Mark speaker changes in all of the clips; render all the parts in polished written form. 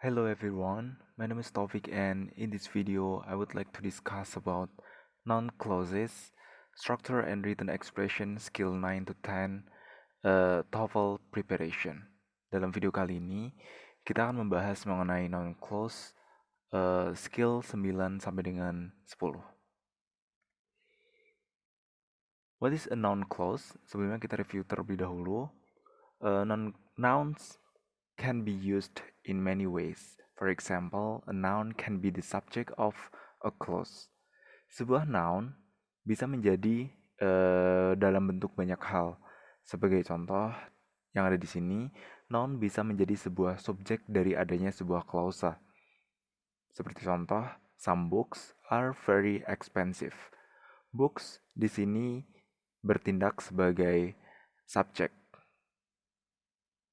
Speaker 1: Hello everyone, my name is Taufik and in this video I would like to discuss about noun clauses, structure and written expression skill 9 to 10 TOEFL preparation. Dalam video kali ini kita akan membahas mengenai noun clause skill 9 sampai dengan 10. What is a noun clause? Sebelumnya kita review terlebih dahulu. Nouns can be used in many ways. For example, a noun can be the subject of a clause. Sebuah noun bisa menjadi dalam bentuk banyak hal. Sebagai contoh yang ada di sini, noun bisa menjadi sebuah subjek dari adanya sebuah klausa. Seperti contoh, some books are very expensive. Books di sini bertindak sebagai subjek.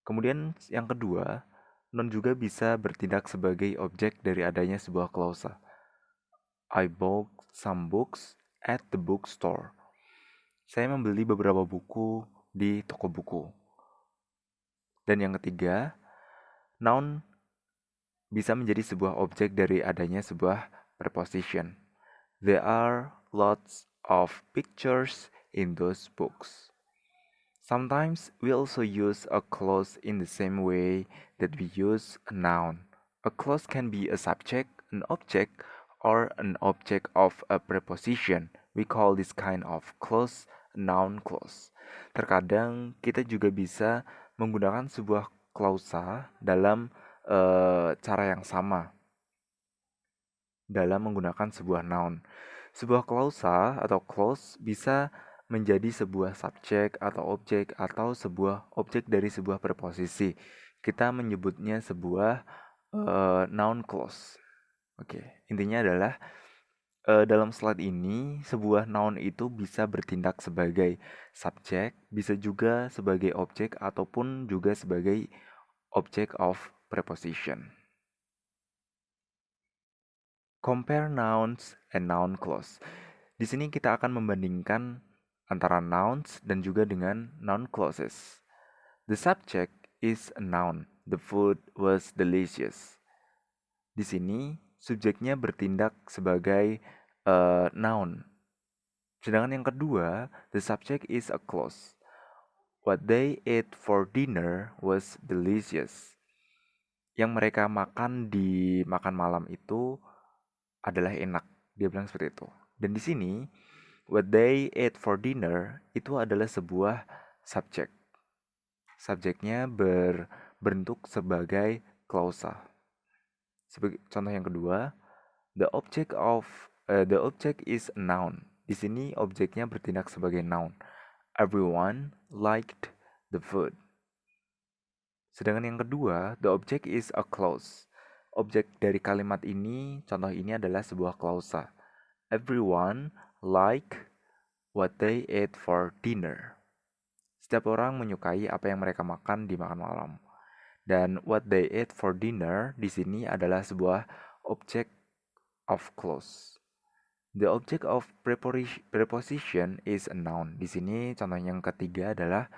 Speaker 1: Kemudian yang kedua, noun juga bisa bertindak sebagai objek dari adanya sebuah klausa. I bought some books at the bookstore. Saya membeli beberapa buku di toko buku. Dan yang ketiga, noun bisa menjadi sebuah objek dari adanya sebuah preposition. There are lots of pictures in those books. Sometimes we also use a clause in the same way that we use a noun. A clause can be a subject, an object, or an object of a preposition. We call this kind of clause a noun clause. Terkadang kita juga bisa menggunakan sebuah klausa dalam cara yang sama dalam menggunakan sebuah noun. Sebuah klausa atau clause bisa menjadi sebuah subjek atau sebuah objek dari sebuah preposisi. Kita menyebutnya sebuah noun clause. Oke, intinya adalah dalam slide ini sebuah noun itu bisa bertindak sebagai subjek, bisa juga sebagai objek ataupun juga sebagai object of preposition. Compare nouns and noun clause. Di sini kita akan membandingkan antara nouns dan juga dengan noun clauses. The subject is a noun. The food was delicious. Di sini subjeknya bertindak sebagai noun. Sedangkan yang kedua, the subject is a clause. What they ate for dinner was delicious. Yang mereka makan di makan malam itu adalah enak. Dia bilang seperti itu. Dan di sini, what they ate for dinner itu adalah sebuah subjek. Subjeknya berbentuk sebagai klausa. Sebagai contoh yang kedua, the object is a noun. Di sini objeknya bertindak sebagai noun. Everyone liked the food. Sedangkan yang kedua, the object is a clause. Objek dari kalimat ini, contoh ini adalah sebuah klausa. Everyone like what they ate for dinner. Setiap orang menyukai apa yang mereka makan di makan malam. Dan what they ate for dinner di sini adalah sebuah object of clause. The object of preposition is a noun. Di sini contoh yang ketiga adalah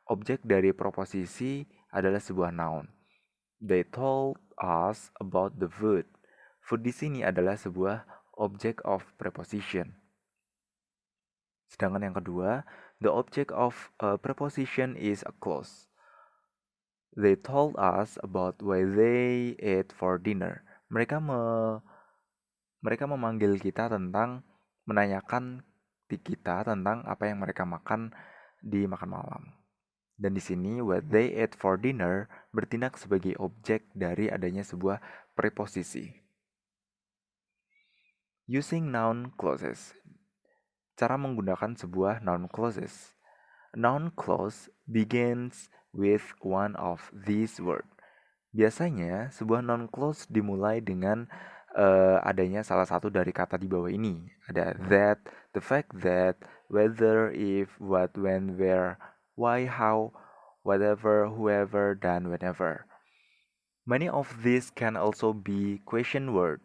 Speaker 1: objek dari proposisi adalah sebuah noun. They told us about the food. Food di sini adalah sebuah object of preposition. Sedangkan yang kedua, the object of a preposition is a clause. They told us about what they ate for dinner. Mereka memanggil kita tentang menanyakan kita tentang apa yang mereka makan di makan malam. Dan di sini what they ate for dinner bertindak sebagai objek dari adanya sebuah preposisi. Using noun clauses. Cara menggunakan sebuah noun clauses. A noun clause begins with one of these words. Biasanya sebuah noun clause dimulai dengan adanya salah satu dari kata di bawah ini. Ada that, the fact that, whether, if, what, when, where, why, how, whatever, whoever, dan whenever. Many of these can also be question word,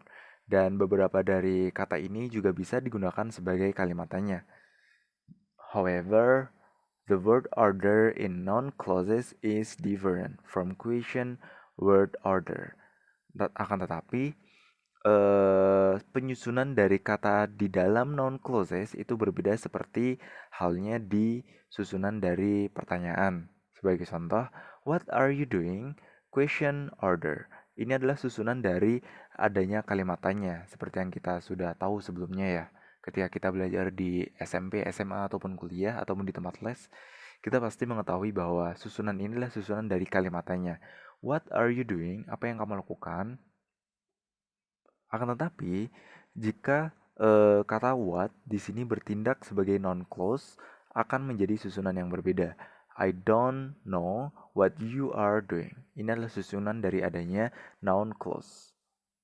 Speaker 1: dan beberapa dari kata ini juga bisa digunakan sebagai kalimat tanya. However, the word order in noun clauses is different from question word order. Akan tetapi penyusunan dari kata di dalam noun clauses itu berbeda seperti halnya di susunan dari pertanyaan. Sebagai contoh, what are you doing? Question order. Ini adalah susunan dari adanya kalimat tanya, seperti yang kita sudah tahu sebelumnya ya. Ketika kita belajar di SMP, SMA, ataupun kuliah, ataupun di tempat les, kita pasti mengetahui bahwa susunan inilah susunan dari kalimat tanya. What are you doing? Apa yang kamu lakukan? Akan tetapi, jika kata what di sini bertindak sebagai noun clause, akan menjadi susunan yang berbeda. I don't know what you are doing. Ini adalah susunan dari adanya noun clause.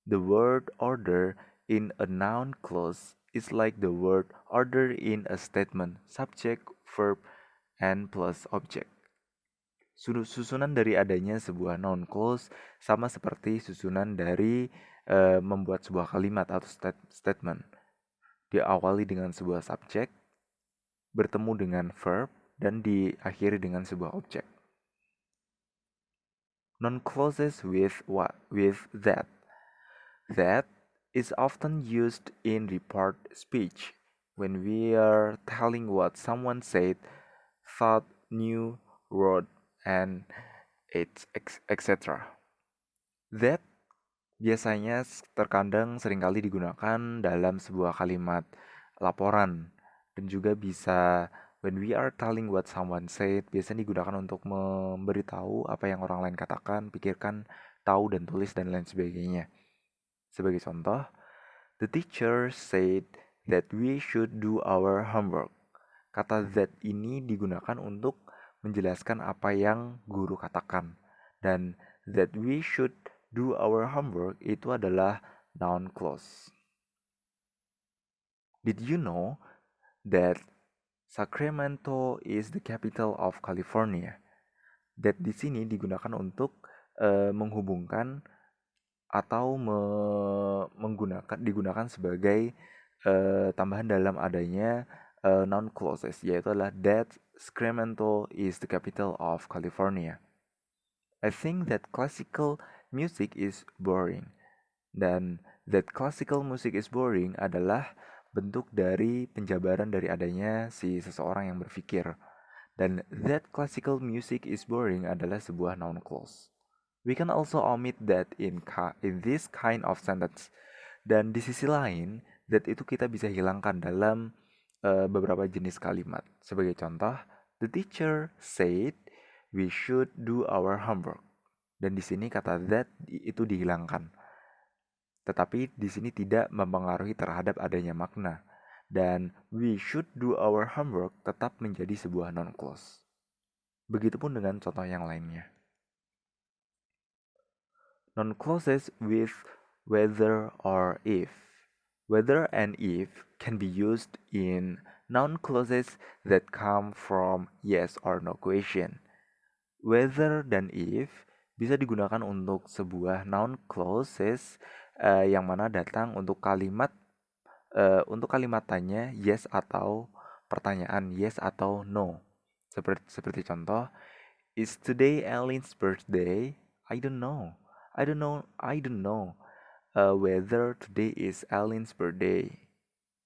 Speaker 1: The word order in a noun clause is like the word order in a statement, subject, verb, and plus object. Susunan dari adanya sebuah noun clause sama seperti susunan dari membuat sebuah kalimat atau statement. Diawali dengan sebuah subjek, bertemu dengan verb, dan diakhiri dengan sebuah objek. Noun clauses with what? With that. That is often used in report speech when we are telling what someone said, thought, knew, wrote, and etc. That biasanya terkadang seringkali digunakan dalam sebuah kalimat laporan dan juga bisa when we are telling what someone said biasanya digunakan untuk memberitahu apa yang orang lain katakan, pikirkan, tahu dan tulis dan lain sebagainya. Sebagai contoh, the teacher said that we should do our homework. Kata that ini digunakan untuk menjelaskan apa yang guru katakan. Dan that we should do our homework itu adalah noun clause. Did you know that Sacramento is the capital of California? That di sini digunakan untuk menghubungkan atau digunakan sebagai tambahan dalam adanya noun clauses, yaitu adalah that Sacramento is the capital of California. I think that classical music is boring. Dan that classical music is boring adalah bentuk dari penjabaran dari adanya si seseorang yang berpikir. Dan that classical music is boring adalah sebuah noun clause. We can also omit that in this kind of sentence. Dan di sisi lain, that itu kita bisa hilangkan dalam beberapa jenis kalimat. Sebagai contoh, the teacher said we should do our homework. Dan di sini kata that itu dihilangkan. Tetapi di sini tidak mempengaruhi terhadap adanya makna. Dan we should do our homework tetap menjadi sebuah noun clause. Begitupun dengan contoh yang lainnya. Noun clauses with whether or if. Whether and if can be used in noun clauses that come from yes or no question. Whether dan if bisa digunakan untuk sebuah noun clauses yang mana datang untuk kalimat tanya yes atau pertanyaan yes atau no. Seperti contoh, is today Ellen's birthday? I don't know. I don't know whether today is Ellen's birthday.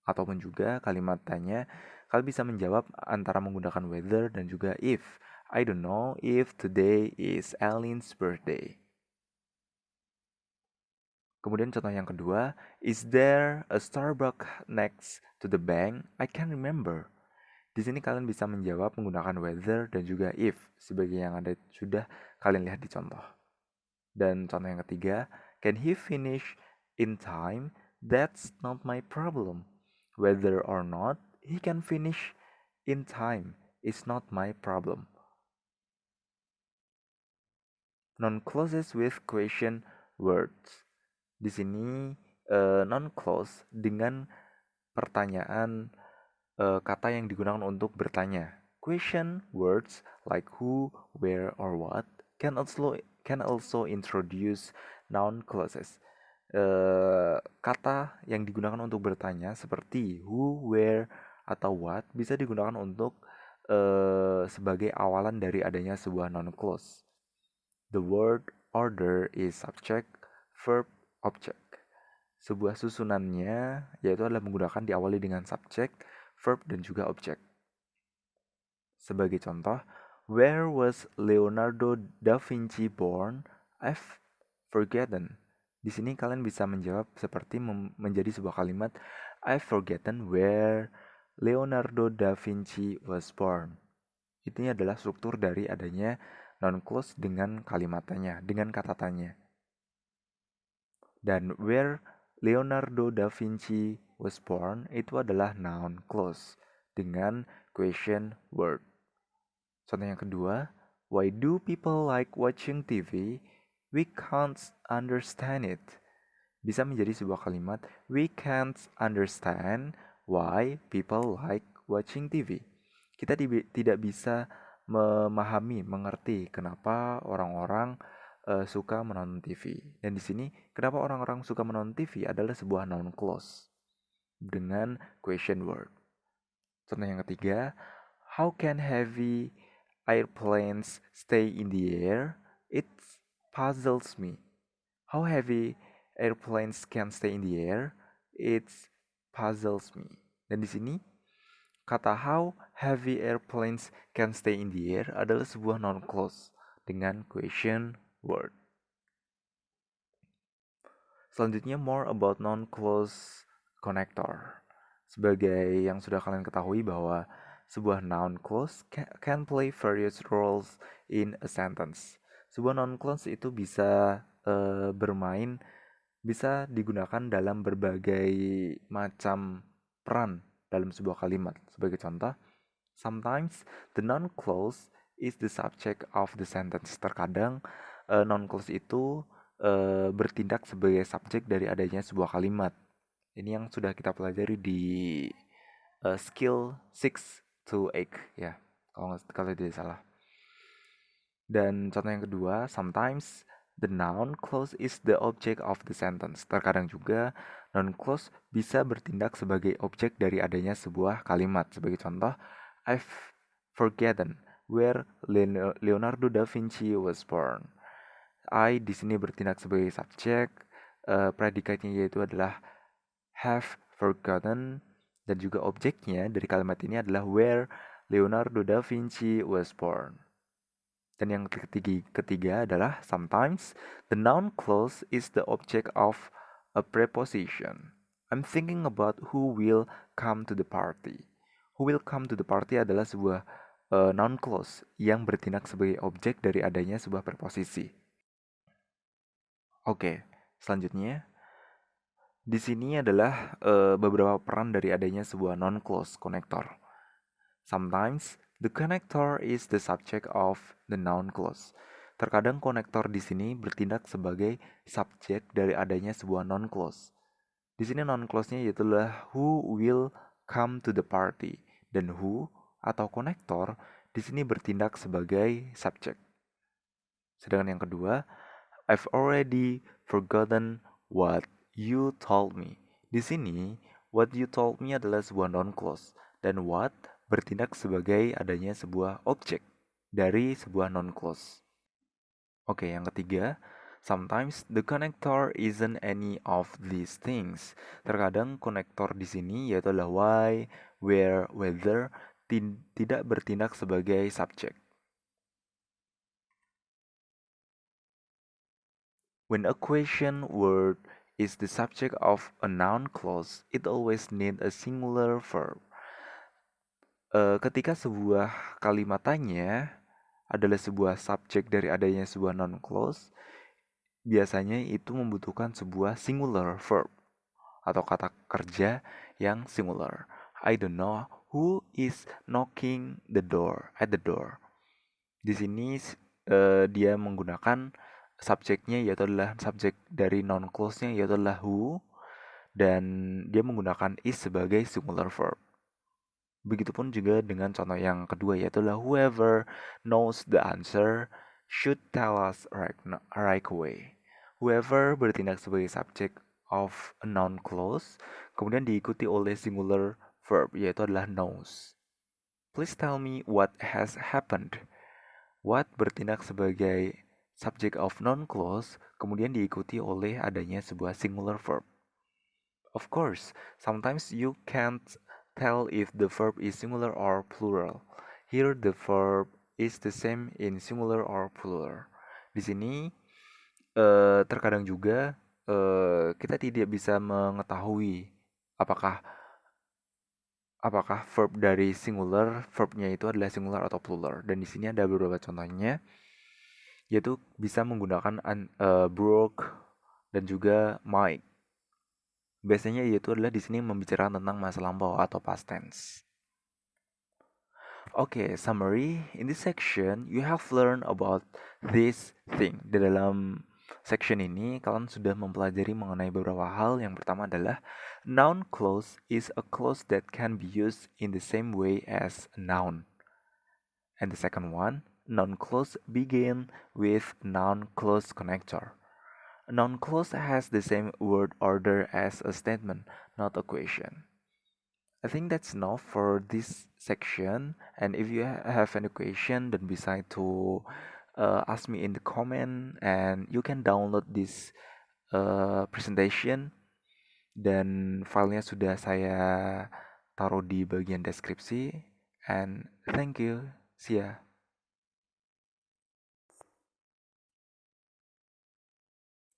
Speaker 1: Ataupun juga kalimat tanya, kalian bisa menjawab antara menggunakan whether dan juga if. I don't know if today is Ellen's birthday. Kemudian contoh yang kedua, is there a Starbucks next to the bank? I can't remember. Di sini kalian bisa menjawab menggunakan whether dan juga if, sebagai yang ada sudah kalian lihat di contoh. Dan contoh yang ketiga, can he finish in time? That's not my problem. Whether or not he can finish in time is not my problem. Non clauses with question words. Di sini non clause dengan pertanyaan kata yang digunakan untuk bertanya. Question words like who, where, or what can also introduce noun clauses. Kata yang digunakan untuk bertanya seperti who, where, atau what bisa digunakan untuk sebagai awalan dari adanya sebuah noun clause. The word order is subject, verb, object. Sebuah susunannya yaitu adalah menggunakan diawali dengan subject, verb, dan juga objek. Sebagai contoh, where was Leonardo da Vinci born? I've forgotten. Di sini kalian bisa menjawab seperti menjadi sebuah kalimat I've forgotten where Leonardo da Vinci was born. Ini adalah struktur dari adanya noun clause dengan kalimatnya, dengan kata tanya. Dan where Leonardo da Vinci was born itu adalah noun clause dengan question word. Contoh yang kedua, why do people like watching TV? We can't understand it. Bisa menjadi sebuah kalimat, we can't understand why people like watching TV. Kita tidak bisa memahami, mengerti kenapa orang-orang suka menonton TV. Dan di sini, kenapa orang-orang suka menonton TV adalah sebuah noun clause dengan question word. Contoh yang ketiga, how can heavy airplanes stay in the air? It puzzles me. How heavy airplanes can stay in the air? It puzzles me. Dan di sini, kata how heavy airplanes can stay in the air adalah sebuah noun clause dengan question word. Selanjutnya, more about noun clause connector. Sebagai yang sudah kalian ketahui bahwa sebuah noun clause can play various roles in a sentence. Sebuah noun clause itu bisa bermain, bisa digunakan dalam berbagai macam peran dalam sebuah kalimat. Sebagai contoh, sometimes the noun clause is the subject of the sentence. Terkadang noun clause itu bertindak sebagai subjek dari adanya sebuah kalimat. Ini yang sudah kita pelajari di skill 6 to 8 ya, kalau tidak salah. Dan contoh yang kedua, sometimes the noun clause is the object of the sentence. Terkadang juga noun clause bisa bertindak sebagai objek dari adanya sebuah kalimat. Sebagai contoh, I've forgotten where Leonardo da Vinci was born. I di sini bertindak sebagai subjek, predikatnya yaitu adalah have forgotten, dan juga objeknya dari kalimat ini adalah where Leonardo da Vinci was born. Dan yang ketiga adalah sometimes the noun clause is the object of a preposition. I'm thinking about who will come to the party. Who will come to the party adalah sebuah noun clause yang bertindak sebagai objek dari adanya sebuah preposisi. Oke, selanjutnya di sini adalah beberapa peran dari adanya sebuah non-clause connector. Sometimes the connector is the subject of the noun clause. Terkadang konektor di sini bertindak sebagai subjek dari adanya sebuah non clause. Di sini non clause-nya yaitu who will come to the party, dan who atau konektor di sini bertindak sebagai subjek. Sedangkan yang kedua, I've already forgotten what you told me. Di sini, what you told me adalah sebuah noun clause, dan what bertindak sebagai adanya sebuah objek dari sebuah noun clause. Oke, yang ketiga, sometimes the connector isn't any of these things. Terkadang konektor di sini yaitu adalah why, where, whether tidak bertindak sebagai subjek. When a question word is the subject of a noun clause, it always needs a singular verb. Ketika sebuah kalimat tanya adalah sebuah subjek dari adanya sebuah noun clause, biasanya itu membutuhkan sebuah singular verb atau kata kerja yang singular. I don't know who is knocking at the door. Di sini dia menggunakan subjeknya yaitu adalah subjek dari noun clause-nya yaitu adalah who, dan dia menggunakan is sebagai singular verb. Begitupun juga dengan contoh yang kedua yaitu adalah whoever knows the answer should tell us right away. Whoever bertindak sebagai subjek of a noun clause kemudian diikuti oleh singular verb yaitu adalah knows. Please tell me what has happened. What bertindak sebagai subject of noun clause kemudian diikuti oleh adanya sebuah singular verb. Of course, sometimes you can't tell if the verb is singular or plural. Here the verb is the same in singular or plural. Di sini terkadang juga kita tidak bisa mengetahui apakah apakah verb dari singular, verbnya itu adalah singular atau plural. Dan di sini ada beberapa contohnya, yaitu bisa menggunakan broke dan juga might. Biasanya yaitu adalah di sini membicarakan tentang masa lampau atau past tense. Okay, summary. In this section, you have learned about this thing. Di dalam section ini, kalian sudah mempelajari mengenai beberapa hal. Yang pertama adalah noun clause is a clause that can be used in the same way as a noun. And the second one, noun clause begin with noun clause connector. A noun clause has the same word order as a statement, not a question. I think that's enough for this section. And if you have any question, don't be shy to ask me in the comment. And you can download this presentation. Dan filenya sudah saya taruh di bagian deskripsi. And thank you. See ya.